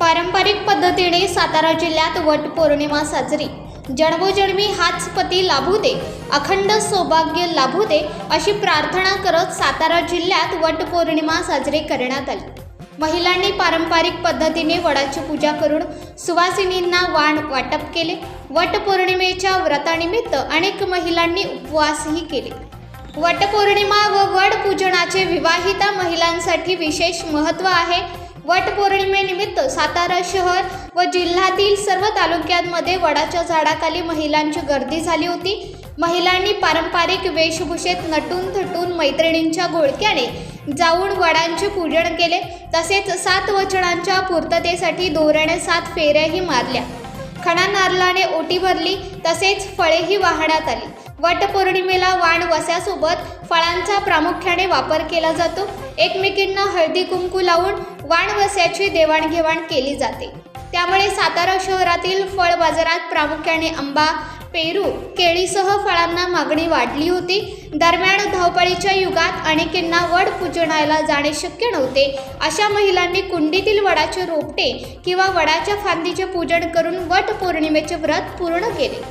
पारंपरिक पद्धतीने सातारा जिल्ह्यात वटपौर्णिमा साजरी। जन्मोजन्मी हाच पती लाभू दे, अखंड सौभाग्य लाभू दे अशी प्रार्थना करत सातारा जिल्ह्यात वटपौर्णिमा साजरी करण्यात आली। महिलांनी पारंपरिक पद्धतीने वडाची पूजा करून सुवासिनींना वाण वाटप केले। वटपौर्णिमेच्या व्रतानिमित्त अनेक महिलांनी उपवासही केले। वटपौर्णिमा व वड पूजनाचे विवाहिता महिलांसाठी विशेष महत्त्व आहे। वटपौर्णिमेनिमित्त सातारा शहर व जिल्ह्यातील सर्व तालुक्यांमध्ये वडाच्या झाडाखाली महिलांची गर्दी झाली होती। महिलांनी पारंपरिक वेशभूषेत नटून थटून मैत्रिणींच्या घोळक्याने जाऊन वडांचे पूजन केले। तसेच 7 वचनांच्या पूर्ततेसाठी दोऱ्याने 7 फेऱ्याही मारल्या। खणा नारळाने ओटी भरली, तसेच फळेही वाहण्यात आली। वटपौर्णिमेला वाण वस्यासोबत फळांचा प्रामुख्याने वापर केला जातो। एकमेकींना हळदी कुंकू लावून वाण वस्याची देवाणघेवाण केली जाते। त्यामुळे सातारा शहरातील फळ बाजारात प्रामुख्याने आंबा, पेरू, केळीसह फळांना मागणी वाढली होती। दरम्यान धावपळीच्या युगात अनेकांना वड पूजनाला जाणे शक्य नव्हते। अशा महिलांनी कुंडीतील वडाचे रोपटे किंवा वडाच्या फांदीचे पूजन करून वट पौर्णिमेचे व्रत पूर्ण केले।